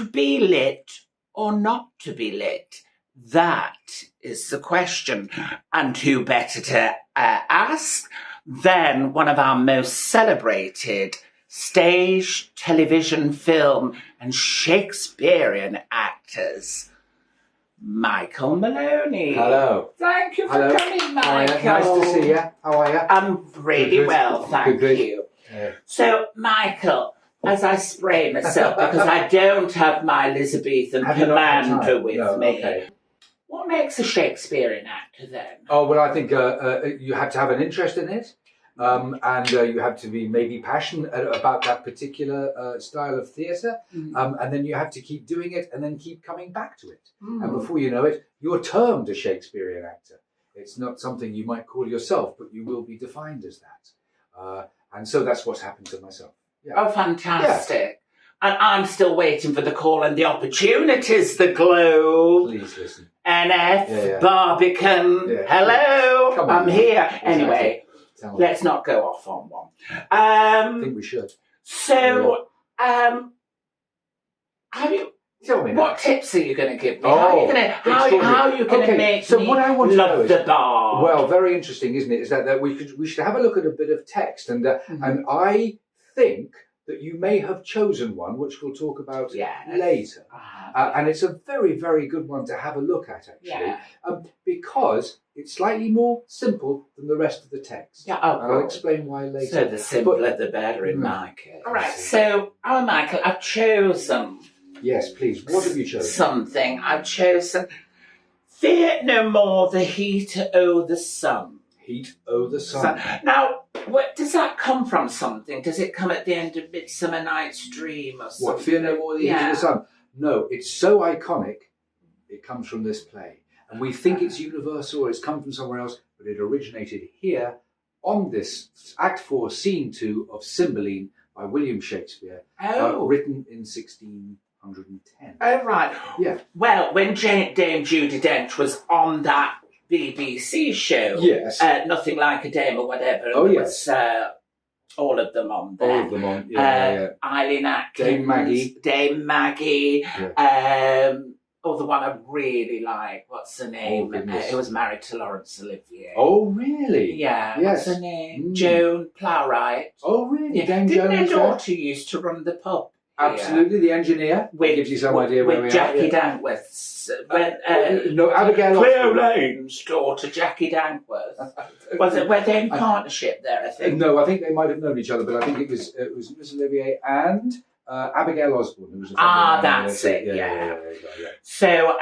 to be lit or not to be lit? That is the question. And who better to ask than one of our most celebrated stage, television, film, and Shakespearean actors, Michael Maloney. Hello. Thank you for coming, Michael. Nice to see you. How are you? I'm really Good. well, thank you. Yeah. So, Michael, as I spray myself because I don't have my Elizabethan commander with me. Okay. What makes a Shakespearean actor then? Oh, well, I think you have to have an interest in it. And you have to be maybe passionate about that particular style of theatre. And then you have to keep doing it and then keep coming back to it. And before you know it, you're termed a Shakespearean actor. It's not something you might call yourself, but you will be defined as that. And so that's what's happened to myself. Yeah. Oh, fantastic. Yeah. And I'm still waiting for the call and the opportunities, the Globe. Please listen. NF, Barbican, hello, Come on, I'm here. Exactly. Anyway, let's not go off on one. I think we should. So, have you... Tell me now. What tips are you going to give me? Oh, how are you going to make so me what I want to know love the bar? Well, very interesting, isn't it? Is that we should have a look at a bit of text, and I think that you may have chosen one, which we'll talk about later. And it's a very, very good one to have a look at, actually, because it's slightly more simple than the rest of the text. Yeah, I'll explain why later. So the simpler the better in my case. All right, so, Michael, I've chosen... Yes, please. What have you chosen? Something. I've chosen Fear No More the Heat O' the Sun. Heat O' the Sun. Now, does that come from something? Does it come at the end of Midsummer Night's Dream or something? What, Fear No More the Heat O' the Sun? No, it's so iconic, it comes from this play. And we think it's universal or it's come from somewhere else, but it originated here on this Act 4, Scene 2 of Cymbeline by William Shakespeare, written in 1610. Oh, right. Yeah. Well, when Dame Judi Dench was on that BBC show, Nothing Like a Dame or whatever, there was all of them on there. All of them on, Eileen Atkins, Dame Maggie. The one I really like, what's her name? Who was married to Laurence Olivier. Oh, really? Yeah, what's her name? Joan Plowright. Oh, really? Yeah. Dame Didn't Joan her daughter used to run the pub? Absolutely, the engineer. That gives you some idea where we are. Jackie Dankworth's. Abigail Cleo Lane's daughter, Jackie Dankworth. Were they in partnership there, I think? No, I think they might have known each other, but I think it was Miss Olivier and Abigail Osborne, who was a friend. That's it, yeah. So,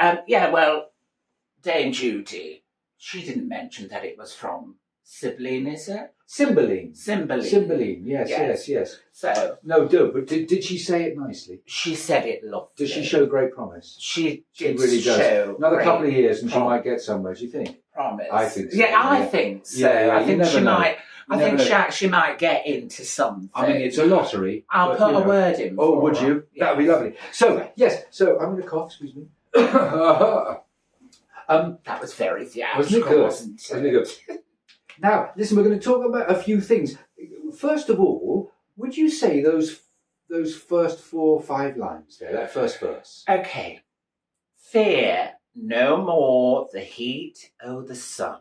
Dame Judy, she didn't mention that it was from Cymbeline, is it? Cymbeline, yes. So no, but did she say it nicely? She said it lovely. Does she show great promise? She really does. Another couple of years and she might get somewhere. Do you think? Promise. I think so. Yeah, I think so. Yeah, I think she might. I think she actually might get into something. I mean, it's a lottery. I'll put a word in. Oh, would you? Yeah. That would be lovely. So yes, I'm going to cough. Excuse me. That was very theatrical, wasn't it? Now, listen, we're going to talk about a few things. First of all, would you say those first 4 or 5 lines there, that first verse? Okay. Fear no more the heat o' the sun,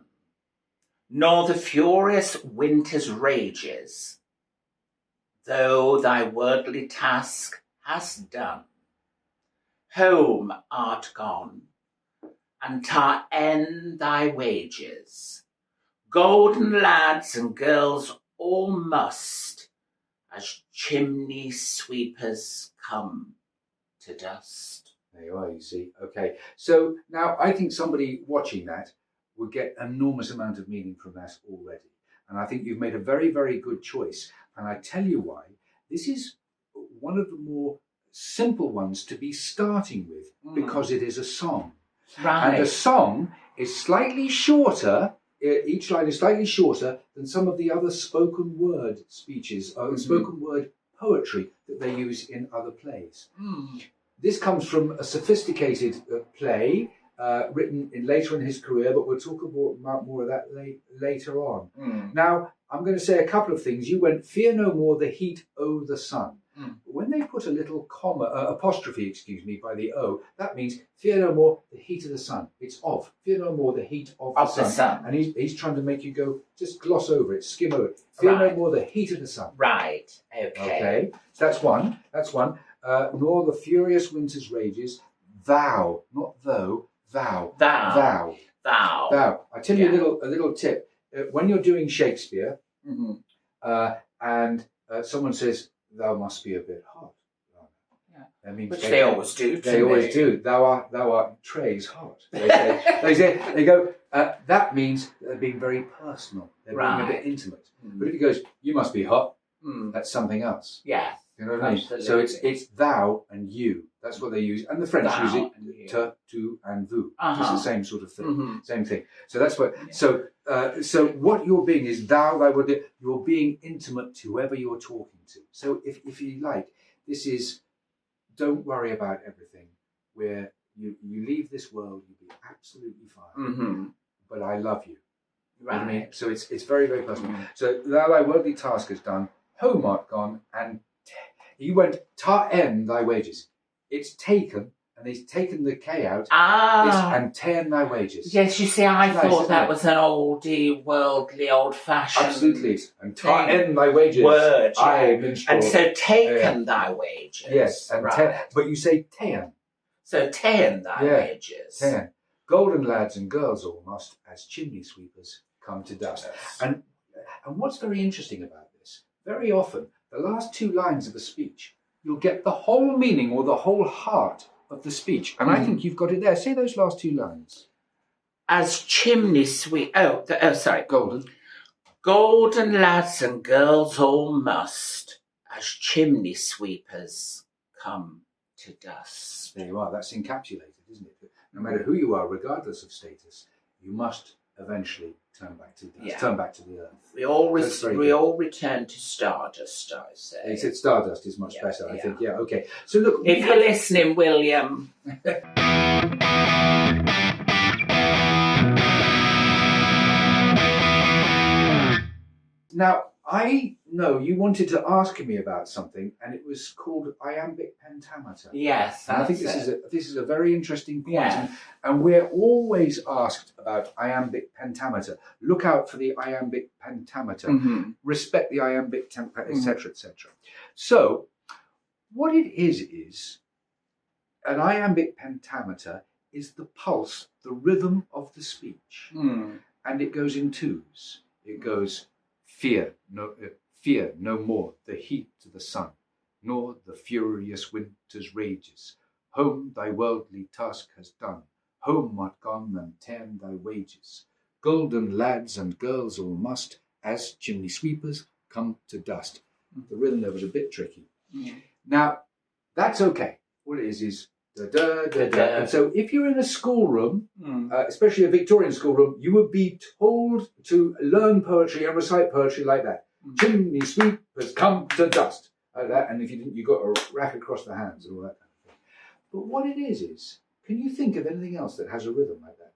nor the furious winter's rages, though thy worldly task hast done. Home art gone, and ta end thy wages. Golden lads and girls all must, as chimney sweepers come to dust. There you are, you see. Okay. So now I think somebody watching that would get an enormous amount of meaning from that already. And I think you've made a very, very good choice. And I tell you why. This is one of the more simple ones to be starting with because it is a song. Right. And a song is slightly shorter. Each line is slightly shorter than some of the other spoken word speeches, spoken word poetry that they use in other plays. This comes from a sophisticated play written later in his career, but we'll talk about more of that later on. Now, I'm going to say a couple of things. You went, fear no more the heat o' the sun. When when they put a little comma, apostrophe, excuse me, by the O, that means fear no more the heat of the sun. It's of. Fear no more the heat of the sun. And he's trying to make you go, just gloss over it, skim over it. Fear no more the heat of the sun. Right. Okay. So that's one. That's one. Nor the furious winter's rages. Thou, not though. Thou. Thou. I tell you a little tip. When you're doing Shakespeare, and someone says, "Thou must be a bit hot." That means which they always do. They always do. Thou art Trey's hot. They go. That means they're being very personal. They're being a bit intimate. But if he goes, "You must be hot," that's something else. Yeah. You know what I mean? So it's thou and you. That's what they use, and the French use it te, tu, and vous. It's the same sort of thing. Same thing. So that's what. Yeah. So what you're being is thou, thy word. You're being intimate to whoever you're talking to. So if you like, this is. Don't worry about everything. Where you leave this world, you'll be absolutely fine. But I love you. Right. You know what I mean? So it's very, very personal. So thou thy worldly task is done, home art gone, and he went ta'en thy wages. It's taken, and he's taken the K out, and ta'en thy wages. Yes, you see, I thought that was an oldie, worldly, old-fashioned. Absolutely. And ta'en thy wages. Word. And so taken thy wages. Yes, and but you say ta'en. So ta'en thy wages. Ta'en. Golden lads and girls all must, as chimney sweepers, come to dust. And what's very interesting about this, very often, the last two lines of a speech, you'll get the whole meaning or the whole heart of the speech. And I think you've got it there. Say those last two lines. As chimney sweep... sorry. Golden lads and girls all must, as chimney sweepers, come to dust. There you are. That's encapsulated, isn't it? No matter who you are, regardless of status, you must eventually turn back to dust, turn back to the earth. We all return to stardust, I say. He said stardust is much better, I think. Yeah, okay. So look... If you're listening, William... Now, I know you wanted to ask me about something, and it was called iambic pentameter. Yes, and I think this is a very interesting point, and we're always asked about iambic pentameter. Look out for the iambic pentameter. Respect the iambic pentameter, etc., etc. So, what it is an iambic pentameter is the pulse, the rhythm of the speech, and it goes in twos. It goes. Fear no more the heat of the sun, nor the furious winter's rages. Home thy worldly task has done, home art gone and ta'en thy wages. Golden lads and girls all must, as chimney sweepers, come to dust. The rhythm there was a bit tricky. Now, that's okay. What it is da da da da. And so if you're in a schoolroom, especially a Victorian schoolroom, you would be told to learn poetry and recite poetry like that. Chimney sweepers come to dust. Like that. And if you didn't, you got a rack across the hands and all that kind of thing. But what it is, can you think of anything else that has a rhythm like that?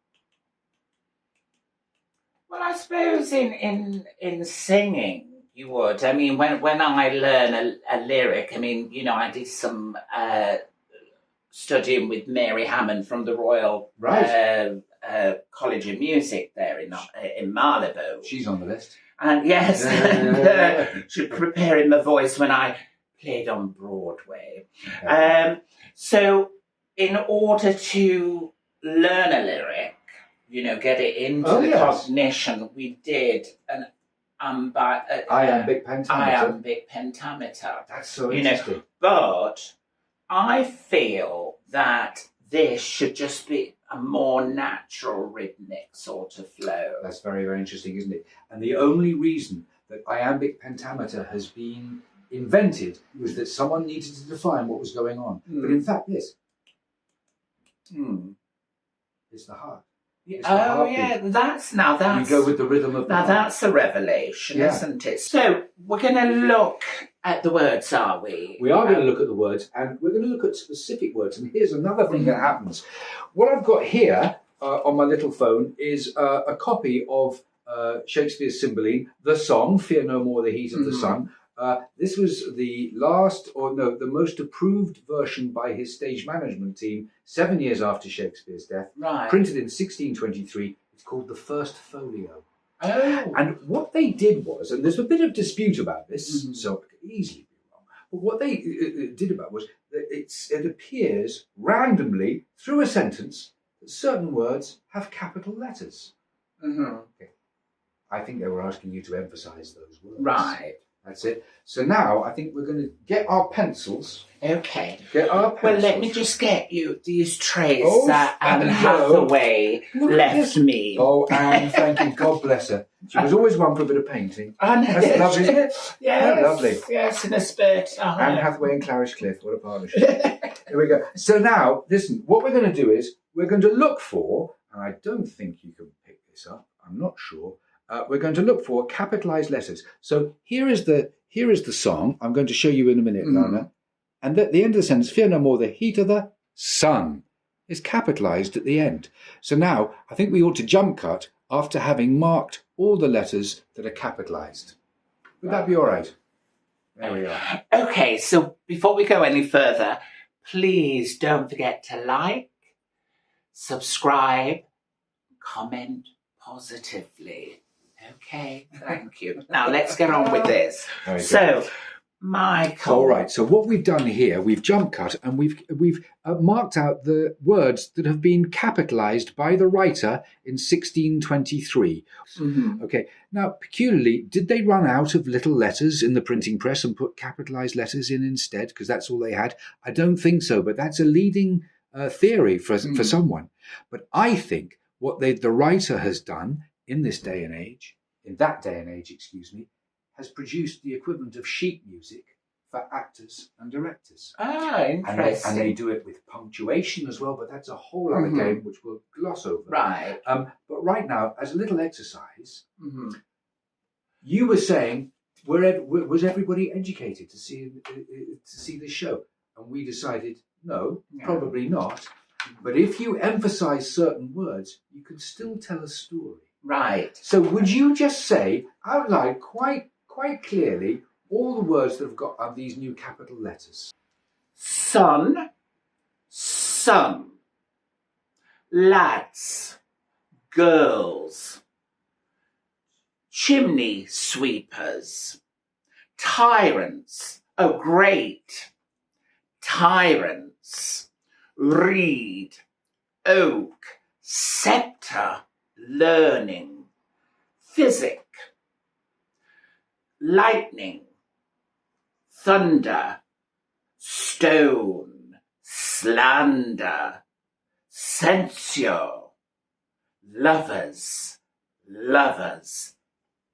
Well, I suppose in singing, you would. I mean, when I learn a lyric, I mean, you know, I did some... studying with Mary Hammond from the Royal College of Music there in Marylebone. She's on the list. And yes, she's preparing my voice when I played on Broadway. So in order to learn a lyric, you know, get it into the cognition, we did an iambic pentameter. That's so interesting. But I feel that this should just be a more natural rhythmic sort of flow. That's very, very interesting, isn't it? And the only reason that iambic pentameter has been invented was that someone needed to define what was going on. But in fact, this it's the heart. It's the heartbeat. That's you go with the rhythm of the heart. That's a revelation, isn't it? So we're going to look at the words, are we? We are going to look at the words, and we're going to look at specific words. And here's another thing that happens. What I've got here on my little phone is a copy of Shakespeare's Cymbeline, the song, Fear no more the heat of the sun, This was the most approved version by his stage management team 7 years after Shakespeare's death. Right. Printed in 1623. It's called the First Folio. Oh. And what they did was, and there's a bit of dispute about this, so it could easily be wrong, but what they did about was that it appears randomly through a sentence that certain words have capital letters. Okay. I think they were asking you to emphasize those words. Right. That's it. So now I think we're going to get our pencils. Okay. Get our pencils. Well, let me just get you these trays Oh, that Anne hello. Hathaway Look at left this. me. Oh, Anne, thank you. God bless her. She was always one for a bit of painting. That's lovely, isn't it? Yes. Yeah, lovely. Yes, in a spirit. Anne Hathaway and Clarice Cliff. What a partnership. Here we go. So now, listen, what we're going to do is we're going to look for, and I don't think you can pick this up, I'm not sure, we're going to look for capitalized letters. So here is the song. I'm going to show you in a minute, Lanah. And at the end of the sentence, fear no more, the heat of the sun is capitalized at the end. So now I think we ought to jump cut after having marked all the letters that are capitalized. Would that be all right? There we are. Okay, so before we go any further, please don't forget to like, subscribe, comment positively. Okay, thank you. Now let's get on with this. So, Michael. All right. So what we've done here, we've jump cut and we've marked out the words that have been capitalized by the writer in 1623. Okay. Now, peculiarly, did they run out of little letters in the printing press and put capitalized letters in instead? Because that's all they had. I don't think so, but that's a leading theory for someone. But I think what the writer has done in that day and age, has produced the equivalent of sheet music for actors and directors. Ah, interesting. And they do it with punctuation as well, but that's a whole other game which we'll gloss over. Right. But right now, as a little exercise, you were saying, was everybody educated to see this show? And we decided, no, probably not. But if you emphasize certain words, you can still tell a story. Right. So would you just say out loud quite clearly all the words that have got these new capital letters? Sun, sun, lads, girls, chimney sweepers, tyrants, oh great, tyrants, reed, oak, sceptre, learning, physic, lightning, thunder, stone, slander, censure, lovers,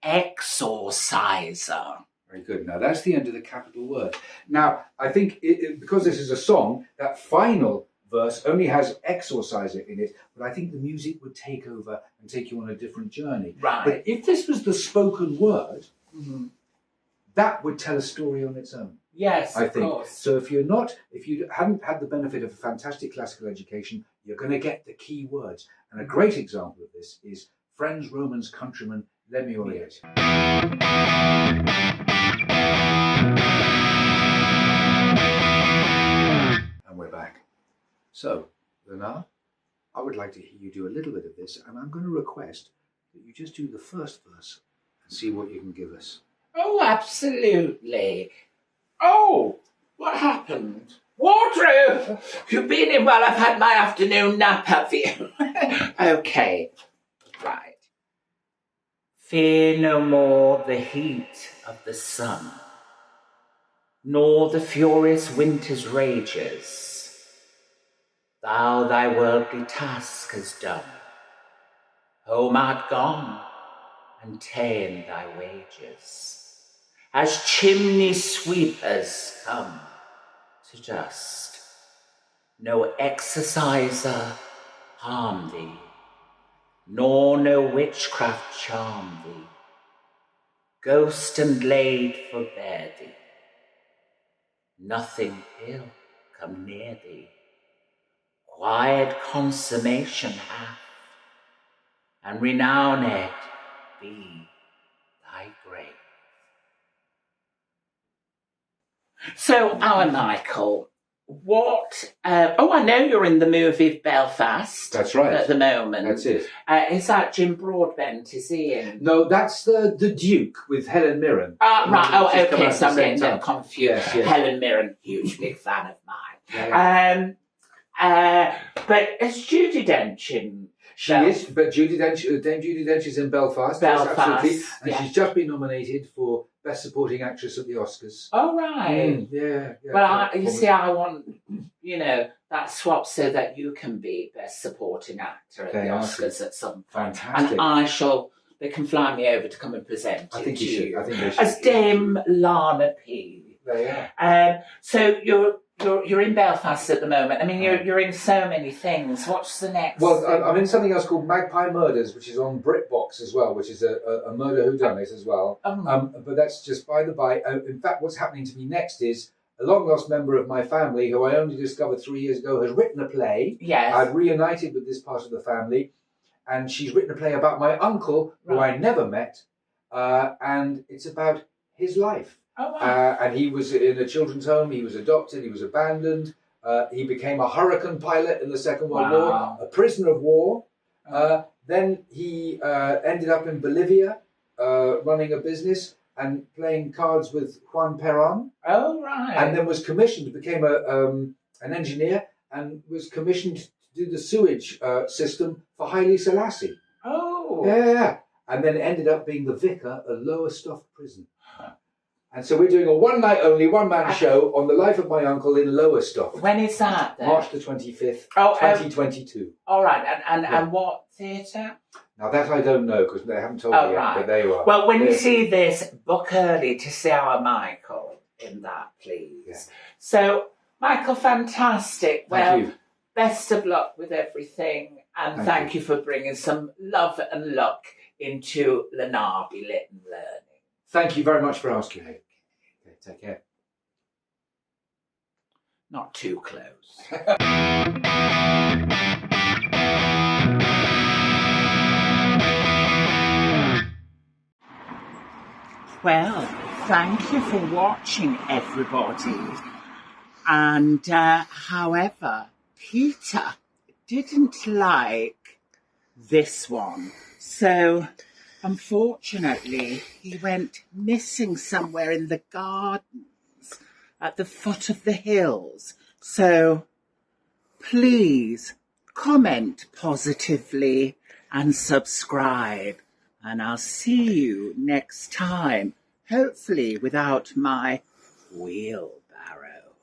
exorciser. Very good. Now that's the end of the capital word. Now I think because this is a song, that final verse only has exorciser in it, but I think the music would take over and take you on a different journey. Right. But if this was the spoken word, that would tell a story on its own. Yes, I think. Of course. So if you hadn't had the benefit of a fantastic classical education, you're going to get the key words. And a great example of this is Friends, Romans, Countrymen, let me orient. And we're back. So, Lanah, I would like to hear you do a little bit of this, and I'm going to request that you just do the first verse and see what you can give us. Oh, absolutely. Oh, what happened? Wardrobe! You've been in while I've had my afternoon nap, have you? Okay, right. Fear no more the heat of the sun, nor the furious winter's rages. Thou thy worldly task hast done, home art gone, and ta'en thy wages. As chimney sweepers come to dust, no exorciser harm thee, nor no witchcraft charm thee. Ghost and laid forbear thee, nothing ill come near thee. Quiet consummation hath, and renowned be thy grave. So, our Michael, what... I know you're in the movie Belfast. That's right. At the moment. That's it. Is that Jim Broadbent, is he in? No, that's the Duke with Helen Mirren. Right. Oh, okay. So I'm getting them confused. Yes. Helen Mirren, huge, big fan of mine. Yeah. But is Judi Dench in? She is, but Dame Judi Dench is in Belfast. Yes, absolutely. And she's just been nominated for Best Supporting Actress at the Oscars. Oh, right. Yeah. But I want, that swap so that you can be Best Supporting Actor at the Oscars at some point. Fantastic. And they can fly me over to come and present I think you should. I think they should. As Dame Lanah P. There you are. So you're in Belfast at the moment. I mean, you're in so many things. What's the next? Well, I'm in something else called Magpie Murders, which is on BritBox as well, which is a murder whodunit as well. But that's just by the by. In fact, what's happening to me next is a long-lost member of my family, who I only discovered 3 years ago, has written a play. Yes. I've reunited with this part of the family, and she's written a play about my uncle, who I never met, and it's about his life. Oh, wow. And he was in a children's home. He was adopted. He was abandoned. He became a hurricane pilot in the Second World War, a prisoner of war. Then he ended up in Bolivia, running a business and playing cards with Juan Perón. Oh, right. And then was commissioned, became an engineer, and was commissioned to do the sewage system for Haile Selassie. Oh. Yeah. And then ended up being the vicar at Lowestoft Prison. And so we're doing a one-night only, one-man show on the life of my uncle in Lowestoft. When is that then? March the 25th, 2022. All right. And what theatre? Now that I don't know, because they haven't told me yet, but there you are. Well, when you see this, book early to see our Michael in that, please. Yeah. So, Michael, fantastic. Thank you. Best of luck with everything. And thank you for bringing some love and luck into Lanah P Lit and Learning. Thank you very much for asking me. Okay, take care. Not too close. Well, thank you for watching, everybody. And however, Peter didn't like this one. So, unfortunately, he went missing somewhere in the gardens at the foot of the hills. So, please comment positively and subscribe. And I'll see you next time, hopefully without my wheelbarrow.